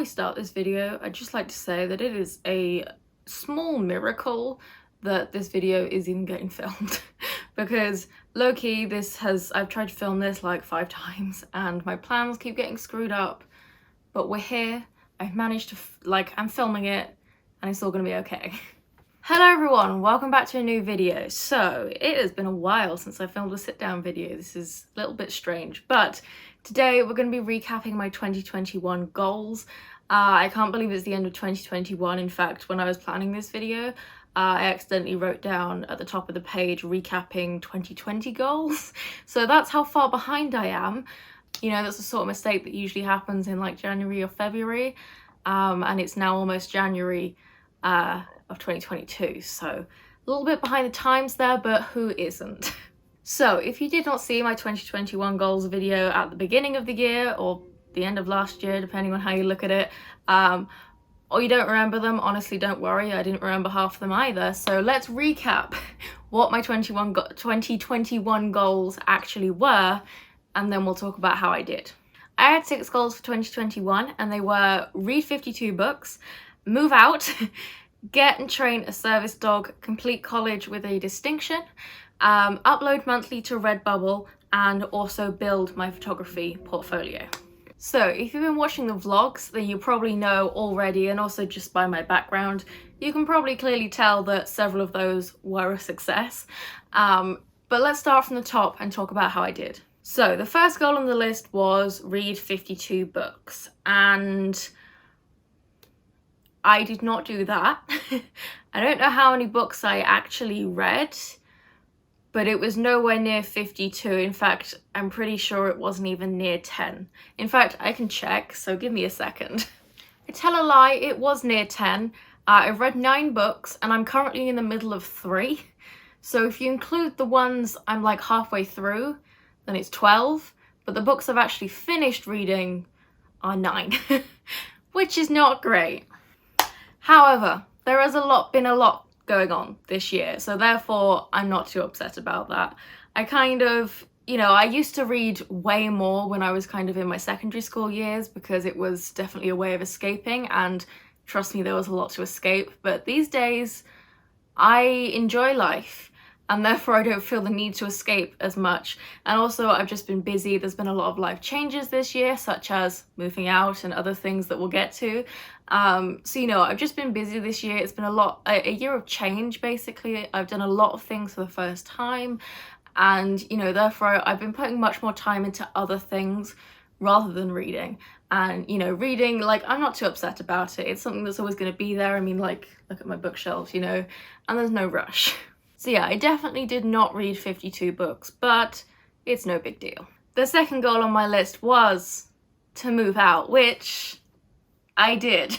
we start this video, I'd just like to say that it is a small miracle that this video is even getting filmed because low-key I've tried to film this like 5 times and my plans keep getting screwed up, but we're here. I've managed to I'm filming it and it's all gonna be okay. Hello everyone, welcome back to a new video. So it has been a while since I filmed a sit-down video. This is a little bit strange, but today we're going to be recapping my 2021 goals. I can't believe it's the end of 2021. In fact, when I was planning this video, I accidentally wrote down at the top of the page recapping 2020 goals. So that's how far behind I am. You know, that's the sort of mistake that usually happens in like January or February. And it's now almost January of 2022, so a little bit behind the times there, but who isn't? So if you did not see my 2021 goals video at the beginning of the year or the end of last year, depending on how you look at it, or you don't remember them, honestly don't worry, I didn't remember half of them either. So let's recap what my 2021 goals actually were, and then we'll talk about how I did. I had 6 goals for 2021 and they were: read 52 books, move out, get and train a service dog, complete college with a distinction, upload monthly to Redbubble, and also build my photography portfolio. So if you've been watching the vlogs, then you probably know already, and also just by my background, you can probably clearly tell that several of those were a success. But let's start from the top and talk about how I did. So the first goal on the list was read 52 books, and I did not do that. I don't know how many books I actually read, but it was nowhere near 52. In fact, I'm pretty sure it wasn't even near 10. In fact, I can check, so give me a second. I tell a lie, it was near 10. I've read 9 books and I'm currently in the middle of 3. So if you include the ones I'm like halfway through, then it's 12. But the books I've actually finished reading are 9, which is not great. However, there has been a lot going on this year, so therefore I'm not too upset about that. I kind of, I used to read way more when I was kind of in my secondary school years because it was definitely a way of escaping, and trust me, there was a lot to escape. But these days, I enjoy life, and therefore I don't feel the need to escape as much. And also I've just been busy. There's been a lot of life changes this year, such as moving out and other things that we'll get to. So, I've just been busy this year. It's been a year of change, basically. I've done a lot of things for the first time. And, therefore I've been putting much more time into other things rather than reading. And, reading, I'm not too upset about it. It's something that's always going to be there. I mean, look at my bookshelves, and there's no rush. So yeah, I definitely did not read 52 books, but it's no big deal. The second goal on my list was to move out, which I did.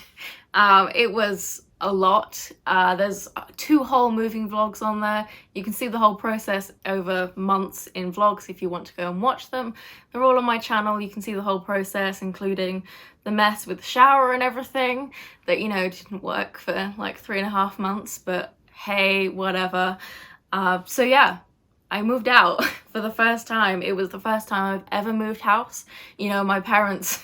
It was a lot. There's 2 whole moving vlogs on there. You can see the whole process over months in vlogs if you want to go and watch them. They're all on my channel. You can see the whole process, including the mess with the shower and everything that, didn't work for like 3.5 months, but hey, whatever. So yeah, I moved out for the first time. It was the first time I've ever moved house. My parents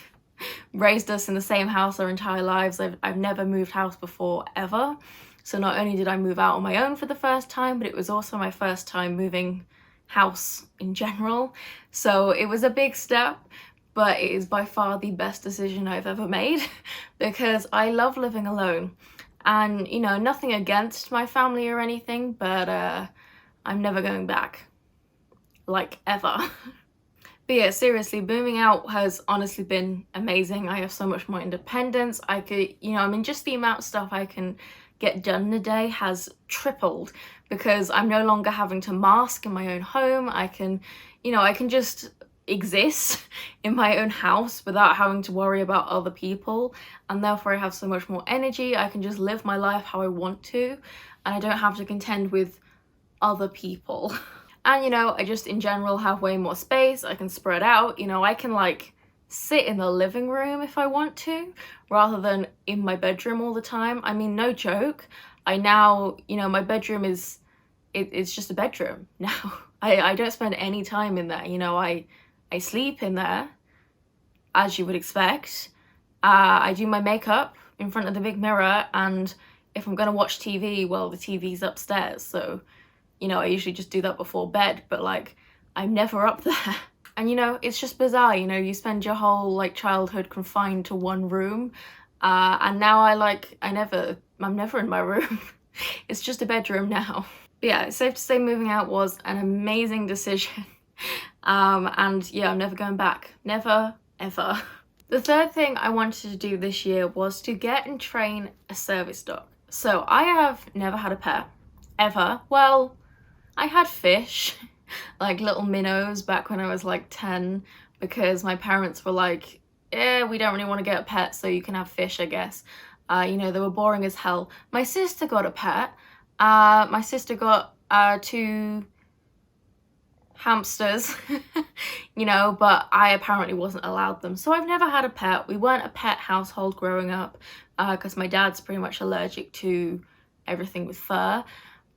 raised us in the same house our entire lives. I've never moved house before, ever. So not only did I move out on my own for the first time, but it was also my first time moving house in general. So it was a big step, but it is by far the best decision I've ever made because I love living alone. And, nothing against my family or anything, but I'm never going back. Ever. But yeah, seriously, moving out has honestly been amazing. I have so much more independence. I could, just the amount of stuff I can get done in a day has tripled because I'm no longer having to mask in my own home. I can just exist in my own house without having to worry about other people, and therefore I have so much more energy. I can just live my life how I want to, and I don't have to contend with other people. And I just in general have way more space. I can spread out. I can sit in the living room if I want to rather than in my bedroom all the time. I mean, no joke, I now, my bedroom is it's just a bedroom now. I don't spend any time in there. I sleep in there, as you would expect, I do my makeup in front of the big mirror, and if I'm gonna watch TV, well, the TV's upstairs, so, you know, I usually just do that before bed, but like, I'm never up there. And you know, it's just bizarre, you know, you spend your whole like childhood confined to one room, and now I'm never in my room. It's just a bedroom now. But yeah, it's safe to say moving out was an amazing decision. And yeah, I'm never going back. Never, ever. The third thing I wanted to do this year was to get and train a service dog. So I have never had a pet, ever. Well, I had fish, like little minnows back when I was like 10, because my parents were like, eh, we don't really want to get a pet, so you can have fish, I guess. You know, they were boring as hell. My sister got a pet. My sister got 2 hamsters, you know, but I apparently wasn't allowed them. So I've never had a pet. We weren't a pet household growing up, because my dad's pretty much allergic to everything with fur.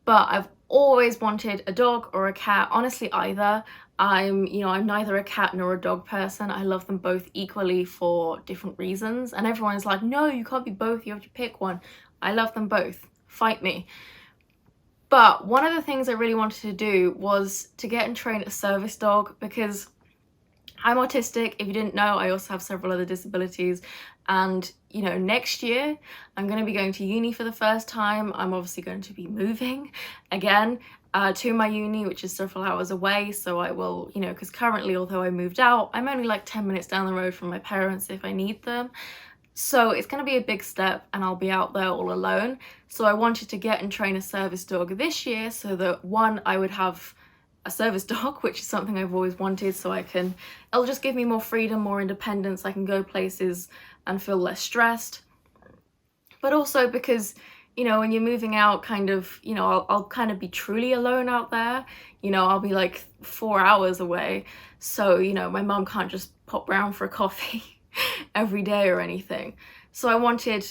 But I've always wanted a dog or a cat, honestly either. I'm neither a cat nor a dog person. I love them both equally for different reasons. And everyone's like, no, you can't be both, you have to pick one. I love them both. Fight me. But one of the things I really wanted to do was to get and train a service dog, because I'm autistic. If you didn't know, I also have several other disabilities. And, you know, next year I'm going to be going to uni for the first time. I'm obviously going to be moving again to my uni, which is several hours away. So I will, you know, because currently, although I moved out, I'm only like 10 minutes down the road from my parents if I need them. So it's going to be a big step, and I'll be out there all alone. So I wanted to get and train a service dog this year, so that one, I would have a service dog, which is something I've always wanted, so it'll just give me more freedom, more independence. I can go places and feel less stressed. But also because, you know, when you're moving out, kind of, you know, I'll kind of be truly alone out there. You know, I'll be like 4 hours away. So, you know, my mum can't just pop round for a coffee every day or anything. So I wanted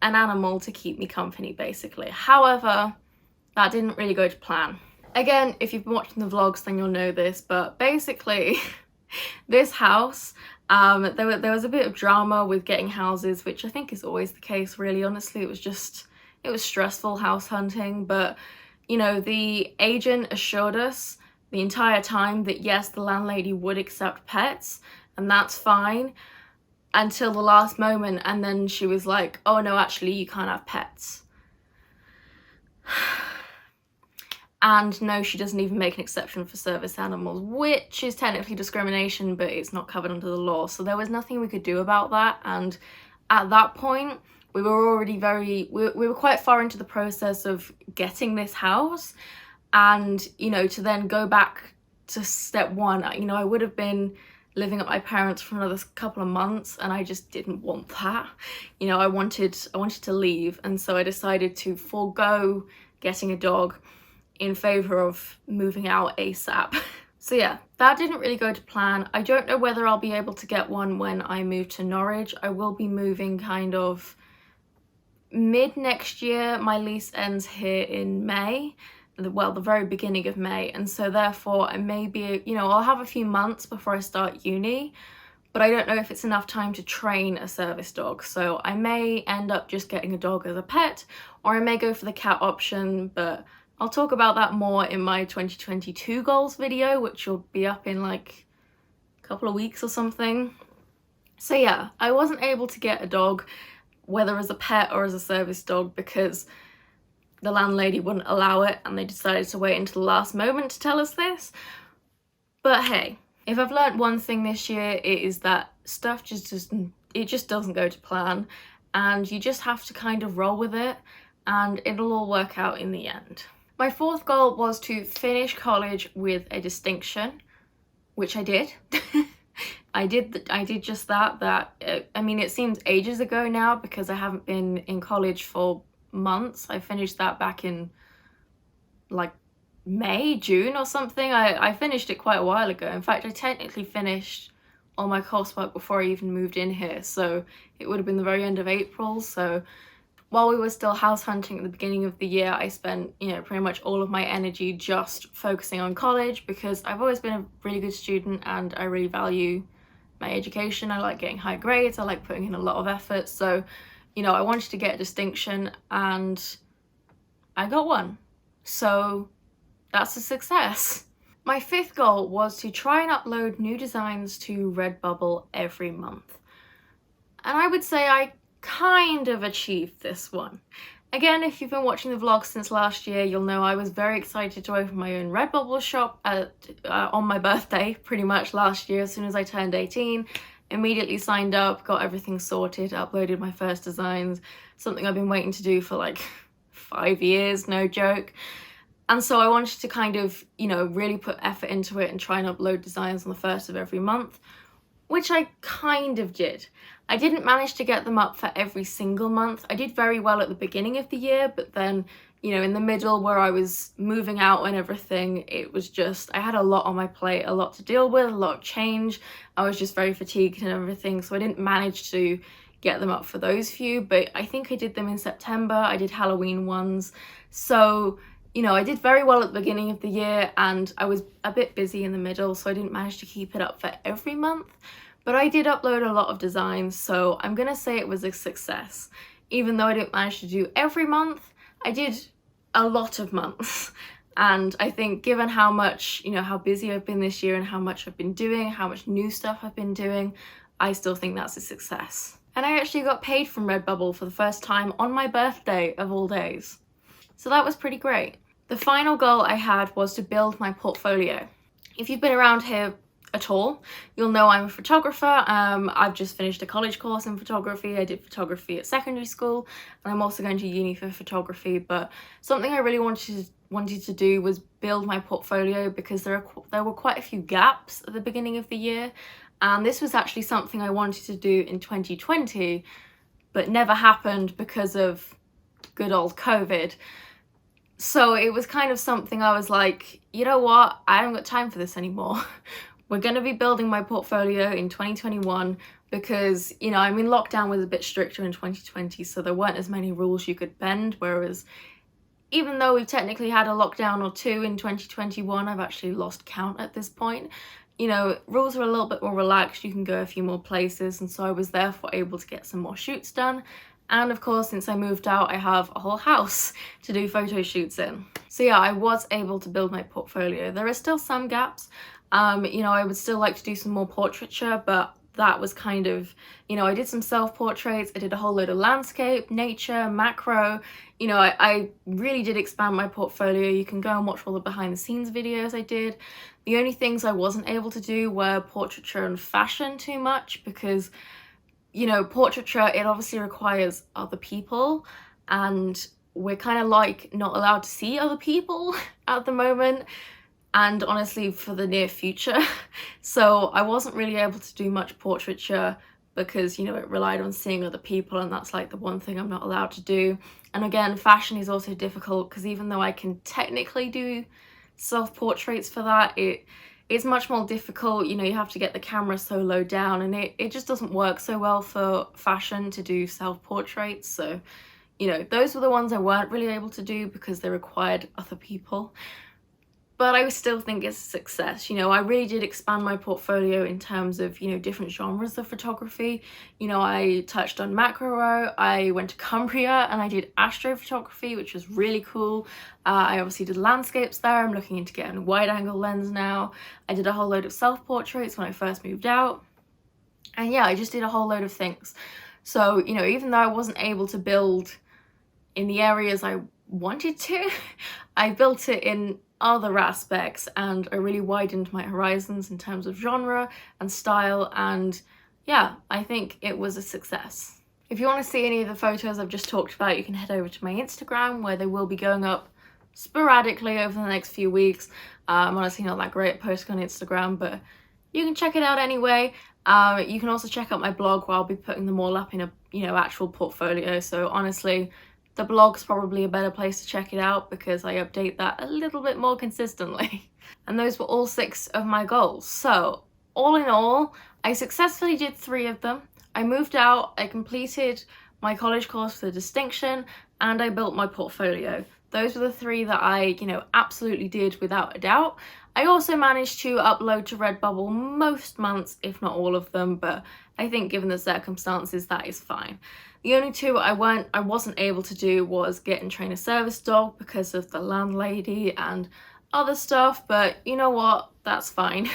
an animal to keep me company, basically. However, that didn't really go to plan. Again, if you've been watching the vlogs, then you'll know this, but basically this house, there was a bit of drama with getting houses, which I think is always the case, really. Honestly, it was stressful house hunting, but you know, the agent assured us the entire time that yes, the landlady would accept pets, and that's fine, until the last moment, and then she was like, oh no, actually you can't have pets. And no, she doesn't even make an exception for service animals, which is technically discrimination, but it's not covered under the law. So there was nothing we could do about that. And at that point, we were already we were quite far into the process of getting this house. And, you know, to then go back to step one, you know, I would have been living at my parents for another couple of months, and I just didn't want that. You know, I wanted to leave, and so I decided to forego getting a dog in favor of moving out ASAP. So yeah, that didn't really go to plan. I don't know whether I'll be able to get one when I move to Norwich. I will be moving kind of mid next year. My lease ends here in May, well, the very beginning of May, and so therefore I may be, you know, I'll have a few months before I start uni, but I don't know if it's enough time to train a service dog. So I may end up just getting a dog as a pet, or I may go for the cat option, but I'll talk about that more in my 2022 goals video, which will be up in like a couple of weeks or something. So yeah, I wasn't able to get a dog, whether as a pet or as a service dog, because the landlady wouldn't allow it, and they decided to wait until the last moment to tell us this. But hey, if I've learnt one thing this year, it is that stuff just doesn't go to plan, and you just have to kind of roll with it, and it'll all work out in the end. My fourth goal was to finish college with a distinction, which I did. I did just that. I mean, it seems ages ago now because I haven't been in college for months. I finished that back in like May, June or something. I finished it quite a while ago. In fact, I technically finished all my coursework before I even moved in here, so it would have been the very end of April. So while we were still house hunting at the beginning of the year, I spent, you know, pretty much all of my energy just focusing on college, because I've always been a really good student and I really value my education, I like getting high grades, I like putting in a lot of effort, so, you know, I wanted to get a distinction and I got one. So that's a success. My fifth goal was to try and upload new designs to Redbubble every month. And I would say I kind of achieved this one. Again, if you've been watching the vlog since last year, you'll know I was very excited to open my own Redbubble shop on my birthday, pretty much last year. As soon as I turned 18, immediately signed up, got everything sorted, uploaded my first designs, something I've been waiting to do for like 5 years, no joke. And so I wanted to kind of, you know, really put effort into it and try and upload designs on the first of every month, which I kind of did. I didn't manage to get them up for every single month. I did very well at the beginning of the year, but then, you know, in the middle where I was moving out and everything, it was just, I had a lot on my plate, a lot to deal with, a lot of change. I was just very fatigued and everything, so I didn't manage to get them up for those few, but I think I did them in September. I did Halloween ones. So, you know, I did very well at the beginning of the year and I was a bit busy in the middle, so I didn't manage to keep it up for every month. But I did upload a lot of designs, so I'm gonna say it was a success. Even though I didn't manage to do every month, I did a lot of months. And I think given how much, you know, how busy I've been this year and how much I've been doing, how much new stuff I've been doing, I still think that's a success. And I actually got paid from Redbubble for the first time on my birthday of all days. So that was pretty great. The final goal I had was to build my portfolio. If you've been around here at all, you'll know I'm a photographer. I've just finished a college course in photography. I did photography at secondary school, and I'm also going to uni for photography. But something I really wanted to do was build my portfolio, because there were quite a few gaps at the beginning of the year, and this was actually something I wanted to do in 2020, but never happened because of good old COVID. So it was kind of something I was like, you know what, I haven't got time for this anymore. We're going to be building my portfolio in 2021 because, you know, I mean, lockdown was a bit stricter in 2020, so there weren't as many rules you could bend, whereas even though we've technically had a lockdown or two in 2021, I've actually lost count at this point. You know, rules are a little bit more relaxed, you can go a few more places, and so I was therefore able to get some more shoots done. And of course, since I moved out, I have a whole house to do photo shoots in. So yeah, I was able to build my portfolio. There are still some gaps. You know, I would still like to do some more portraiture, but that was kind of, you know, I did some self-portraits, I did a whole load of landscape, nature, macro. You know, I really did expand my portfolio. You can go and watch all the behind the scenes videos I did. The only things I wasn't able to do were portraiture and fashion too much, because, you know, portraiture, it obviously requires other people, and we're kind of like not allowed to see other people at the moment, and honestly for the near future. So I wasn't really able to do much portraiture because, you know, it relied on seeing other people, and that's like the one thing I'm not allowed to do. And again, fashion is also difficult because even though I can technically do self-portraits for that, it's much more difficult. You know, you have to get the camera so low down, and it just doesn't work so well for fashion to do self-portraits. So, you know, those were the ones I weren't really able to do because they required other people. But I still think it's a success. You know, I really did expand my portfolio in terms of, you know, different genres of photography. You know, I touched on macro, I went to Cumbria, and I did astrophotography, which was really cool. I obviously did landscapes there. I'm looking into getting a wide angle lens now. I did a whole load of self-portraits when I first moved out. And yeah, I just did a whole load of things. So, you know, even though I wasn't able to build in the areas I wanted to, I built it in other aspects, and I really widened my horizons in terms of genre and style, and yeah, I think it was a success. If you want to see any of the photos I've just talked about, you can head over to my Instagram, where they will be going up sporadically over the next few weeks. I'm honestly not that great at posting on Instagram, but you can check it out anyway. You can also check out my blog, where I'll be putting them all up in a, you know, actual portfolio. So honestly, the blog's probably a better place to check it out because I update that a little bit more consistently. And those were all 6 of my goals. So all in all, I successfully did 3 of them. I moved out, I completed my college course with a distinction, and I built my portfolio. those were the 3 that I, you know, absolutely did without a doubt. I also managed to upload to Redbubble most months, if not all of them, but I think given the circumstances, that is fine. The only 2 I wasn't able to do was get and train a service dog because of the landlady and other stuff, but you know what, that's fine.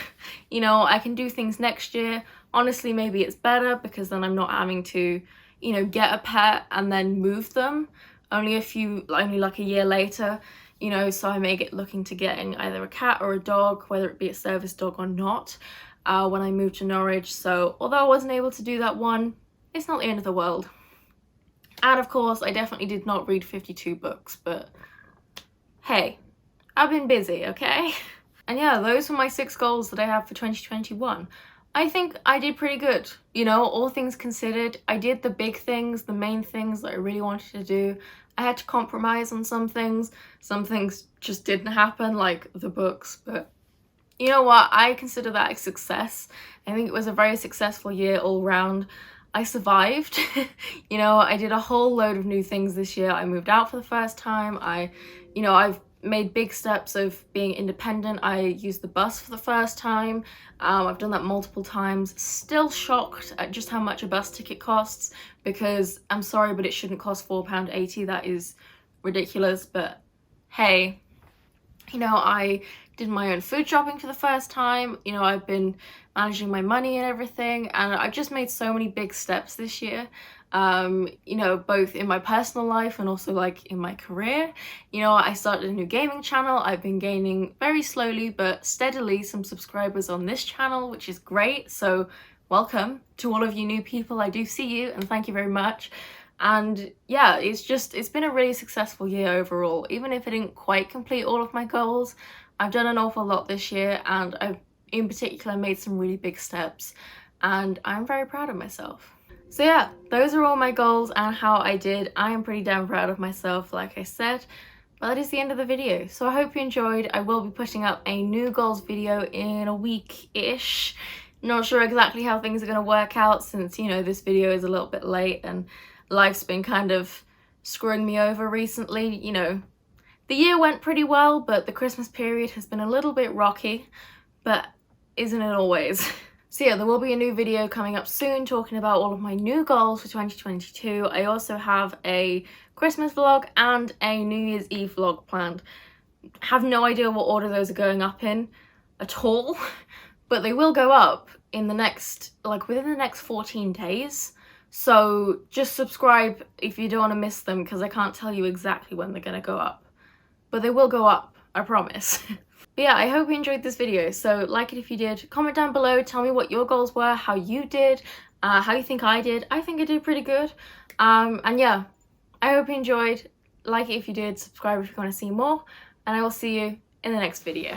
You know, I can do things next year. Honestly, maybe it's better because then I'm not having to, you know, get a pet and then move them only like a year later, you know, so I may get looking to getting either a cat or a dog, whether it be a service dog or not, when I move to Norwich. So although I wasn't able to do that one, it's not the end of the world. And of course, I definitely did not read 52 books, but hey, I've been busy, okay? And yeah, those were my 6 goals that I have for 2021. I think I did pretty good. You know, all things considered, I did the big things, the main things that I really wanted to do. I had to compromise on some things. Some things just didn't happen, like the books, but you know what? I consider that a success. I think it was a very successful year all round. I survived. You know, I did a whole load of new things this year. I moved out for the first time. I've made big steps of being independent. I used the bus for the first time. I've done that multiple times. Still shocked at just how much a bus ticket costs, because I'm sorry, but it shouldn't cost £4.80. That is ridiculous. But hey, you know, I did my own food shopping for the first time. You know, I've been managing my money and everything, and I've just made so many big steps this year. You know, both in my personal life and also like in my career. You know, I started a new gaming channel. I've been gaining very slowly but steadily some subscribers on this channel, which is great. So welcome to all of you new people. I do see you and thank you very much. And yeah, it's been a really successful year overall. Even if I didn't quite complete all of my goals, I've done an awful lot this year, and I've in particular made some really big steps, and I'm very proud of myself. So yeah, those are all my goals and how I did. I am pretty damn proud of myself, like I said. But that is the end of the video. So I hope you enjoyed. I will be putting up a new goals video in a week-ish. Not sure exactly how things are going to work out since, you know, this video is a little bit late and life's been kind of screwing me over recently. You know, the year went pretty well, but the Christmas period has been a little bit rocky, but isn't it always? So yeah, there will be a new video coming up soon talking about all of my new goals for 2022. I also have a Christmas vlog and a New Year's Eve vlog planned. Have no idea what order those are going up in at all, but they will go up in the next, like within the next 14 days. So just subscribe if you don't want to miss them, because I can't tell you exactly when they're going to go up. But they will go up, I promise. But yeah, I hope you enjoyed this video. So like it if you did, comment down below, tell me what your goals were, how you did, how you think I did. I think I did pretty good. And yeah, I hope you enjoyed. Like it if you did, subscribe if you want to see more, and I will see you in the next video.